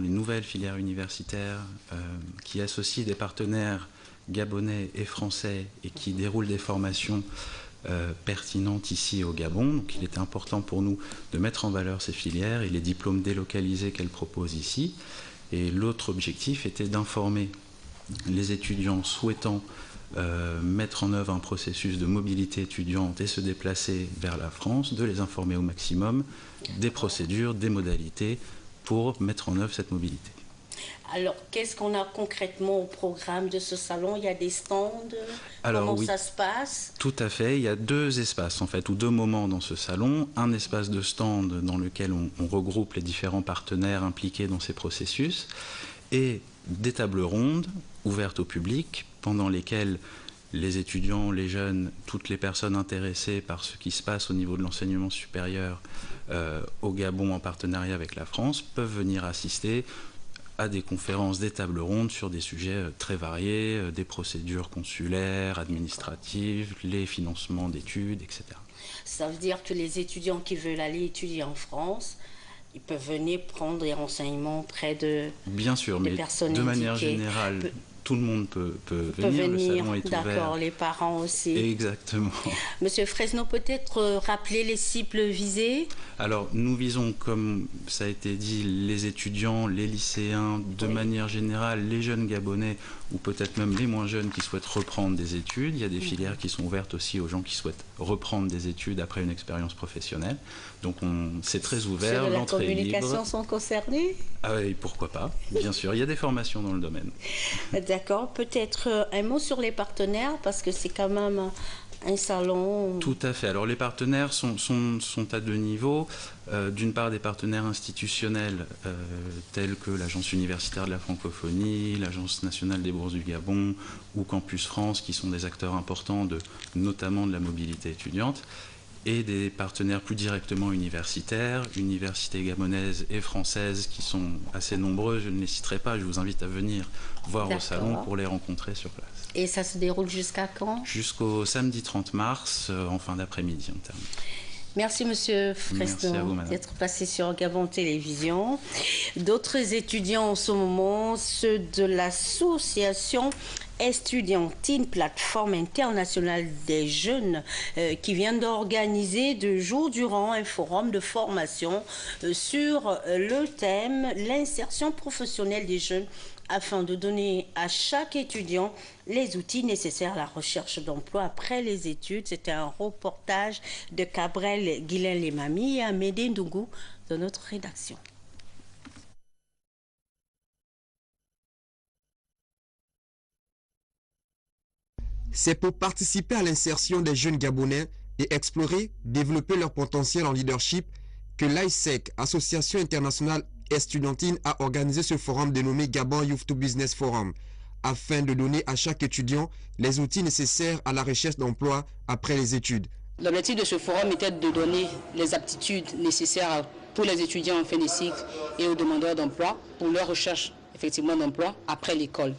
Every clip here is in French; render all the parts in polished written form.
les nouvelles filières universitaires qui associent des partenaires gabonais et français et qui déroulent des formations pertinentes ici au Gabon. Donc il était important pour nous de mettre en valeur ces filières et les diplômes délocalisés qu'elles proposent ici. Et l'autre objectif était d'informer les étudiants souhaitant mettre en œuvre un processus de mobilité étudiante et se déplacer vers la France, de les informer au maximum des procédures, des modalités pour mettre en œuvre cette mobilité. Alors, qu'est-ce qu'on a concrètement au programme de ce salon? Il y a des stands? Comment ça se passe? Tout à fait. Il y a deux espaces, en fait, ou deux moments dans ce salon. Un espace de stand dans lequel on regroupe les différents partenaires impliqués dans ces processus et des tables rondes ouvertes au public pendant lesquelles les étudiants, les jeunes, toutes les personnes intéressées par ce qui se passe au niveau de l'enseignement supérieur au Gabon en partenariat avec la France peuvent venir assister à des conférences, des tables rondes sur des sujets très variés, des procédures consulaires, administratives, les financements d'études, etc. Ça veut dire que les étudiants qui veulent aller étudier en France, ils peuvent venir prendre des renseignements auprès de Bien sûr, mais de manière générale, tout le monde peut venir. Le salon est ouvert. D'accord, les parents aussi. Exactement. Monsieur Fresneau, peut-être rappeler les cibles visées? Alors, nous visons, comme ça a été dit, les étudiants, les lycéens, de manière générale, les jeunes Gabonais, ou peut-être même les moins jeunes qui souhaitent reprendre des études. Il y a des filières qui sont ouvertes aussi aux gens qui souhaitent reprendre des études après une expérience professionnelle. Donc, c'est très ouvert, l'entrée est libre. Les communications sont concernées? Ah oui, pourquoi pas, bien sûr. Il y a des formations dans le domaine. D'accord. Peut-être un mot sur les partenaires, parce que c'est quand même un salon. Tout à fait. Alors les partenaires sont à deux niveaux. D'une part des partenaires institutionnels tels que l'Agence universitaire de la francophonie, l'Agence nationale des bourses du Gabon ou Campus France, qui sont des acteurs importants notamment de la mobilité étudiante, et des partenaires plus directement universitaires, universités gabonaises et françaises qui sont assez nombreuses. Je ne les citerai pas, je vous invite à venir voir au salon pour les rencontrer sur place. Et ça se déroule jusqu'à quand? Jusqu'au samedi 30 mars, en fin d'après-midi. Merci Monsieur Fresneau d'être passé sur Gabon Télévision. D'autres étudiants en ce moment, ceux de l'association estudiantine, plateforme internationale des jeunes, qui vient d'organiser 2 jours durant un forum de formation sur le thème l'insertion professionnelle des jeunes, afin de donner à chaque étudiant les outils nécessaires à la recherche d'emploi après les études. C'était un reportage de Cabrel Guilain-Lemami et Amédée Ndougou de notre rédaction. C'est pour participer à l'insertion des jeunes Gabonais et explorer, développer leur potentiel en leadership que l'AISEC, Association internationale estudiantine, a organisé ce forum dénommé Gabon Youth to Business Forum, afin de donner à chaque étudiant les outils nécessaires à la recherche d'emploi après les études. L'objectif de ce forum était de donner les aptitudes nécessaires pour les étudiants en fin de cycle et aux demandeurs d'emploi pour leur recherche effectivement d'emploi après l'école.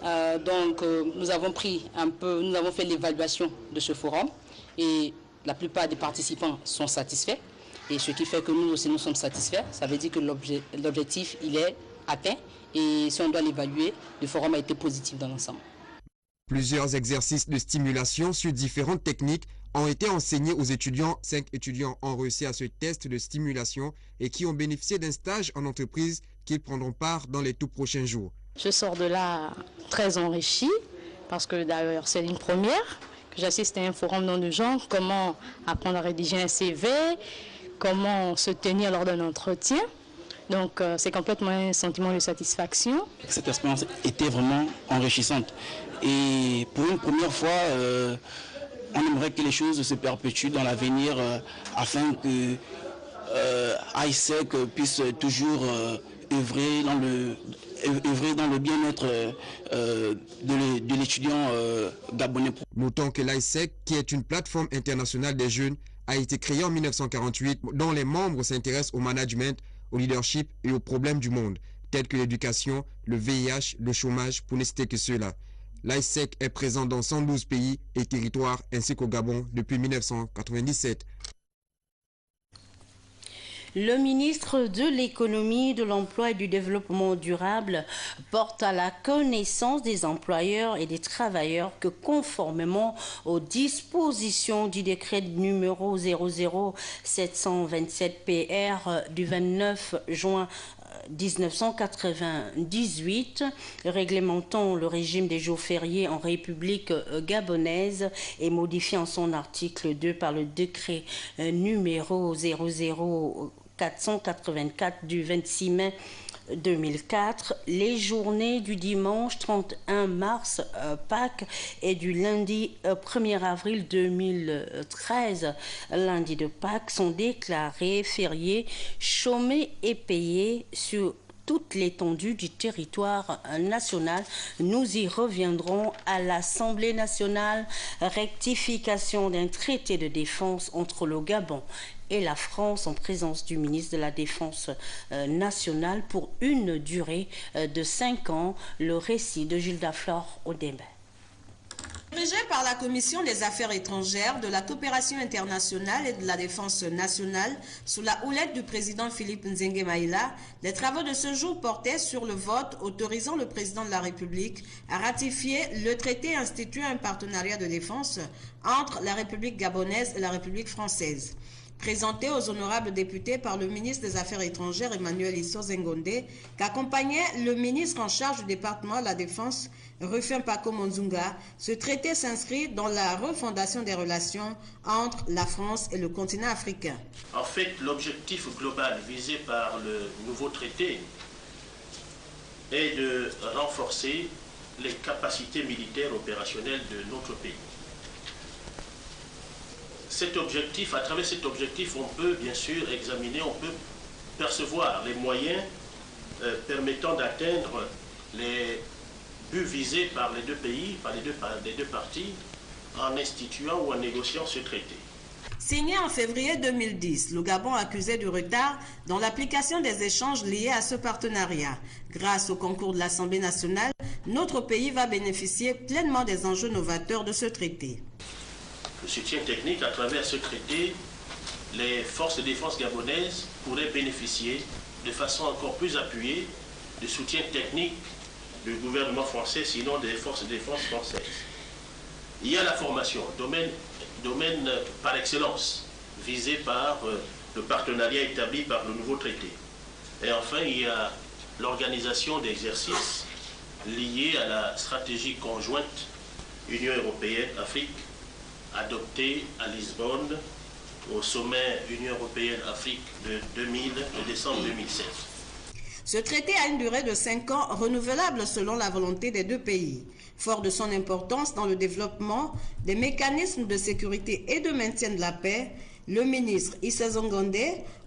Nous avons fait l'évaluation de ce forum et la plupart des participants sont satisfaits. Et ce qui fait que nous aussi nous sommes satisfaits, ça veut dire que l'objectif il est atteint et si on doit l'évaluer, le forum a été positif dans l'ensemble. Plusieurs exercices de stimulation sur différentes techniques ont été enseignés aux étudiants. 5 étudiants ont réussi à ce test de stimulation et qui ont bénéficié d'un stage en entreprise qu'ils prendront part dans les tout prochains jours. Je sors de là très enrichi parce que d'ailleurs c'est une première que j'assiste à un forum dans le genre, comment apprendre à rédiger un CV, comment se tenir lors d'un entretien. Donc c'est complètement un sentiment de satisfaction. Cette expérience était vraiment enrichissante. Et pour une première fois, on aimerait que les choses se perpétuent dans l'avenir afin que AISEC puisse toujours œuvrer dans le bien-être de l'étudiant gabonais. Notons que l'AISEC, qui est une plateforme internationale des jeunes, a été créée en 1948, dont les membres s'intéressent au management, au leadership et aux problèmes du monde, tels que l'éducation, le VIH, le chômage, pour ne citer que ceux-là. L'AISEC est présent dans 112 pays et territoires ainsi qu'au Gabon depuis 1997. Le ministre de l'Économie, de l'Emploi et du Développement durable porte à la connaissance des employeurs et des travailleurs que conformément aux dispositions du décret numéro 00727 PR du 29 juin 1998, réglementant le régime des jours fériés en République gabonaise et modifiant son article 2 par le décret numéro 00484 du 26 mai 2004, les journées du dimanche 31 mars Pâques et du lundi 1er avril 2013, lundi de Pâques, sont déclarés fériés, chômés et payés sur toute l'étendue du territoire national. Nous y reviendrons à l'Assemblée nationale. Rectification d'un traité de défense entre le Gabon et la France en présence du ministre de la Défense nationale pour une durée de 5 ans. Le récit de Jules Daflor au débat. Dirigé par la Commission des Affaires étrangères, de la coopération internationale et de la défense nationale, sous la houlette du président Philippe Nzenge Maïla, les travaux de ce jour portaient sur le vote autorisant le président de la République à ratifier le traité instituant un partenariat de défense entre la République gabonaise et la République française. Présenté aux honorables députés par le ministre des Affaires étrangères Emmanuel Isso Zengonde, qu'accompagnait le ministre en charge du département de la Défense, Rufin Paco Monzunga, ce traité s'inscrit dans la refondation des relations entre la France et le continent africain. En fait, l'objectif global visé par le nouveau traité est de renforcer les capacités militaires opérationnelles de notre pays. À travers cet objectif, on peut bien sûr examiner, on peut percevoir les moyens permettant d'atteindre les buts visés par les deux pays, par les deux parties, en instituant ou en négociant ce traité. Signé en février 2010, le Gabon accusait du retard dans l'application des échanges liés à ce partenariat. Grâce au concours de l'Assemblée nationale, notre pays va bénéficier pleinement des enjeux novateurs de ce traité. Le soutien technique, à travers ce traité, les forces de défense gabonaises pourraient bénéficier de façon encore plus appuyée du soutien technique du gouvernement français, sinon des forces de défense françaises. Il y a la formation, domaine par excellence, visé par le partenariat établi par le nouveau traité. Et enfin, il y a l'organisation d'exercices liés à la stratégie conjointe Union européenne-Afrique, adopté à Lisbonne au sommet Union européenne-Afrique de décembre 2007. Ce traité a une durée de 5 ans renouvelable selon la volonté des deux pays. Fort de son importance dans le développement des mécanismes de sécurité et de maintien de la paix, le ministre Issa Zengonde,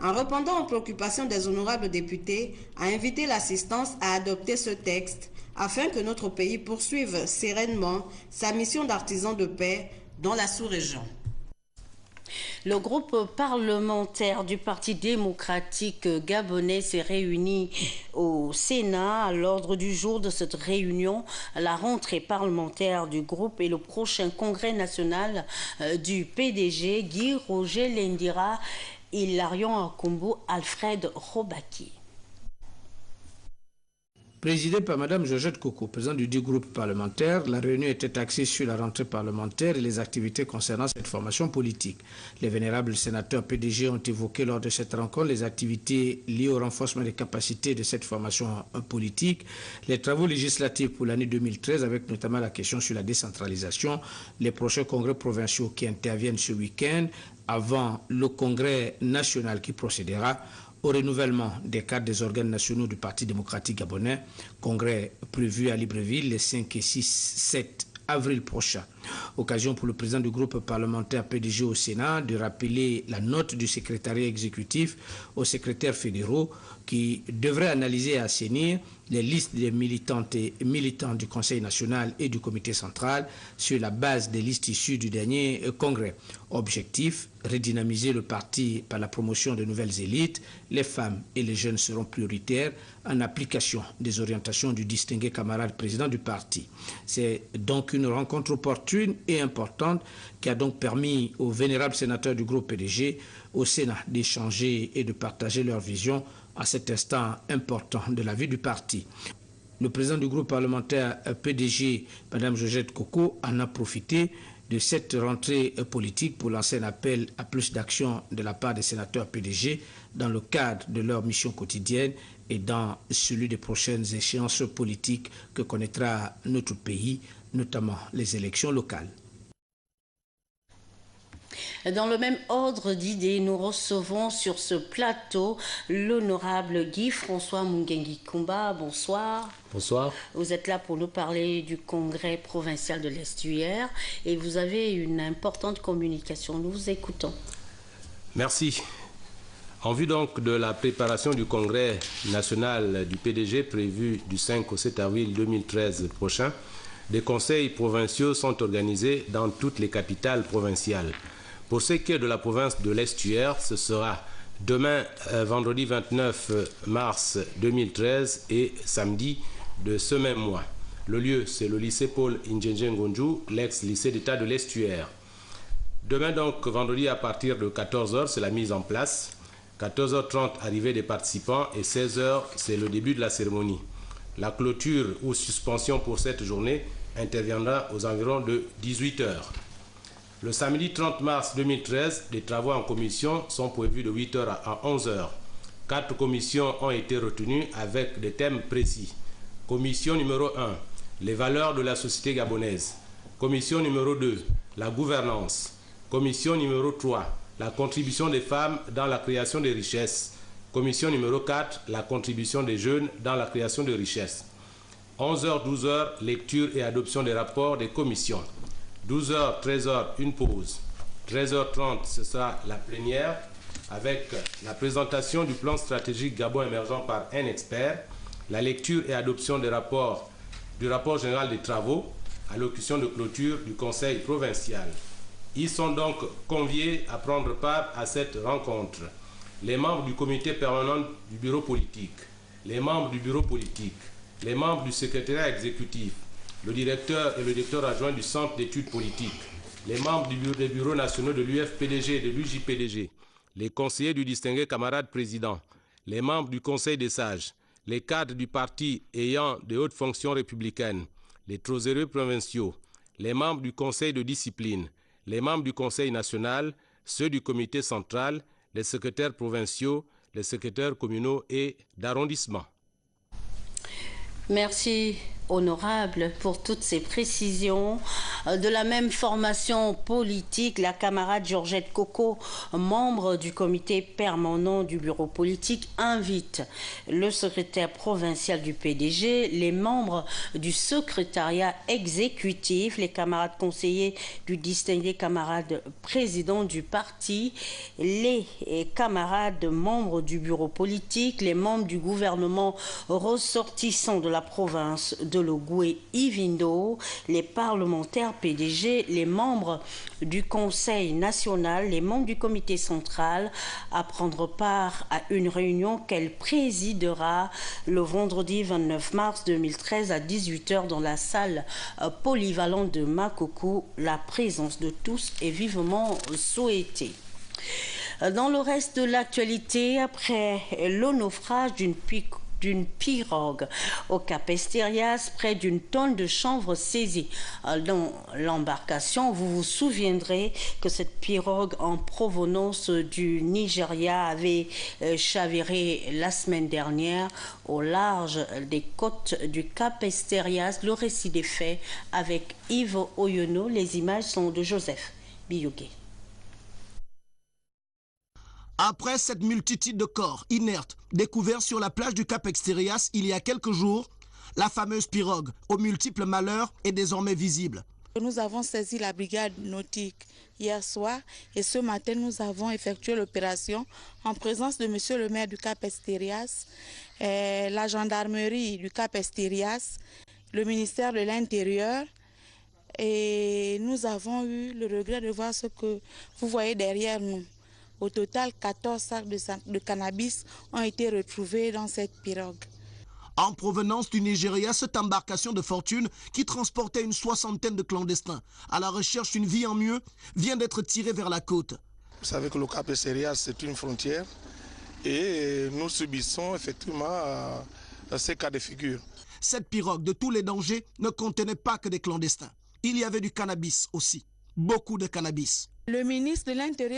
en répondant aux préoccupations des honorables députés, a invité l'assistance à adopter ce texte afin que notre pays poursuive sereinement sa mission d'artisan de paix dans la sous-région. Le groupe parlementaire du Parti démocratique gabonais s'est réuni au Sénat. À l'ordre du jour de cette réunion, la rentrée parlementaire du groupe et le prochain congrès national du PDG, Guy Roger Lendira, Hilarion Akombo, Alfred Robaki. Présidée par Mme Georgette Coco, présidente du dit groupe parlementaire, la réunion était axée sur la rentrée parlementaire et les activités concernant cette formation politique. Les vénérables sénateurs PDG ont évoqué lors de cette rencontre les activités liées au renforcement des capacités de cette formation politique, les travaux législatifs pour l'année 2013 avec notamment la question sur la décentralisation, les prochains congrès provinciaux qui interviennent ce week-end avant le congrès national qui procédera au renouvellement des cadres des organes nationaux du Parti démocratique gabonais, congrès prévu à Libreville les 5 et 7 avril prochain. Occasion pour le président du groupe parlementaire PDG au Sénat de rappeler la note du secrétariat exécutif aux secrétaires fédéraux qui devraient analyser et assainir les listes des militantes et militants du Conseil national et du Comité central sur la base des listes issues du dernier congrès. Objectif, redynamiser le parti par la promotion de nouvelles élites. Les femmes et les jeunes seront prioritaires en application des orientations du distingué camarade président du parti. C'est donc une rencontre opportune opportune et importante qui a donc permis aux vénérables sénateurs du groupe PDG au Sénat d'échanger et de partager leur vision à cet instant important de la vie du parti. Le président du groupe parlementaire PDG, Mme Georgette Coco, en a profité de cette rentrée politique pour lancer un appel à plus d'action de la part des sénateurs PDG dans le cadre de leur mission quotidienne et dans celui des prochaines échéances politiques que connaîtra notre pays, notamment les élections locales. Dans le même ordre d'idées, nous recevons sur ce plateau l'honorable Guy-François Mungengi Kumba. Bonsoir. Bonsoir. Vous êtes là pour nous parler du congrès provincial de l'Estuaire et vous avez une importante communication. Nous vous écoutons. Merci. En vue donc de la préparation du congrès national du PDG prévu du 5 au 7 avril 2013 prochain, des conseils provinciaux sont organisés dans toutes les capitales provinciales. Pour ce qui est de la province de l'Estuaire, ce sera demain, vendredi 29 mars 2013 et samedi de ce même mois. Le lieu, c'est le lycée Paul Indjenje Ngonju, l'ex-lycée d'État de l'Estuaire. Demain donc, vendredi à partir de 14h, c'est la mise en place. 14h30, arrivée des participants et 16h, c'est le début de la cérémonie. La clôture ou suspension pour cette journée interviendra aux environs de 18h. Le samedi 30 mars 2013, les travaux en commission sont prévus de 8h à 11h. 4 commissions ont été retenues avec des thèmes précis. Commission numéro 1, les valeurs de la société gabonaise. Commission numéro 2, la gouvernance. Commission numéro 3, la contribution des femmes dans la création des richesses. Commission numéro 4, la contribution des jeunes dans la création de richesses. 11h, 12h, lecture et adoption des rapports des commissions. 12h, 13h, une pause. 13h30, ce sera la plénière avec la présentation du plan stratégique Gabon émergent par un expert, la lecture et adoption du rapport général des travaux, allocution de clôture du conseil provincial. Ils sont donc conviés à prendre part à cette rencontre. Les membres du comité permanent du bureau politique, les membres du bureau politique, les membres du secrétariat exécutif, le directeur et le directeur adjoint du centre d'études politiques, les membres des bureaux nationaux de l'UFPDG et de l'UJPDG, les conseillers du distingué camarade président, les membres du conseil des sages, les cadres du parti ayant de hautes fonctions républicaines, les trésoriers provinciaux, les membres du conseil de discipline, les membres du conseil national, ceux du comité central, les secrétaires provinciaux, les secrétaires communaux et d'arrondissement. Merci, honorable, pour toutes ces précisions. De la même formation politique, la camarade Georgette Coco, membre du comité permanent du bureau politique, invite le secrétaire provincial du PDG, les membres du secrétariat exécutif, les camarades conseillers du distingué camarade président du parti, les camarades membres du bureau politique, les membres du gouvernement ressortissants de la province de Logoué-Ivindo, les parlementaires PDG, les membres du Conseil national, les membres du comité central à prendre part à une réunion qu'elle présidera le vendredi 29 mars 2013 à 18h dans la salle polyvalente de Makoko. La présence de tous est vivement souhaitée. Dans le reste de l'actualité, après le naufrage d'une pirogue au Cap Estérias, près d'une tonne de chanvre saisie dans l'embarcation. Vous vous souviendrez que cette pirogue en provenance du Nigeria avait chaviré la semaine dernière au large des côtes du Cap Estérias. Le récit des faits avec Yves Oyono. Les images sont de Joseph Biyougué. Après cette multitude de corps inertes découverts sur la plage du Cap Estérias il y a quelques jours, la fameuse pirogue aux multiples malheurs est désormais visible. Nous avons saisi la brigade nautique hier soir et ce matin nous avons effectué l'opération en présence de monsieur le maire du Cap Estérias, la gendarmerie du Cap Estérias, le ministère de l'Intérieur. Et nous avons eu le regret de voir ce que vous voyez derrière nous. Au total, 14 sacs de cannabis ont été retrouvés dans cette pirogue. En provenance du Nigeria, cette embarcation de fortune qui transportait une 60aine de clandestins à la recherche d'une vie en mieux vient d'être tirée vers la côte. Vous savez que le Cap Estérias, c'est une frontière et nous subissons effectivement ces cas de figure. Cette pirogue de tous les dangers ne contenait pas que des clandestins. Il y avait du cannabis aussi, beaucoup de cannabis. Le ministre de l'Intérieur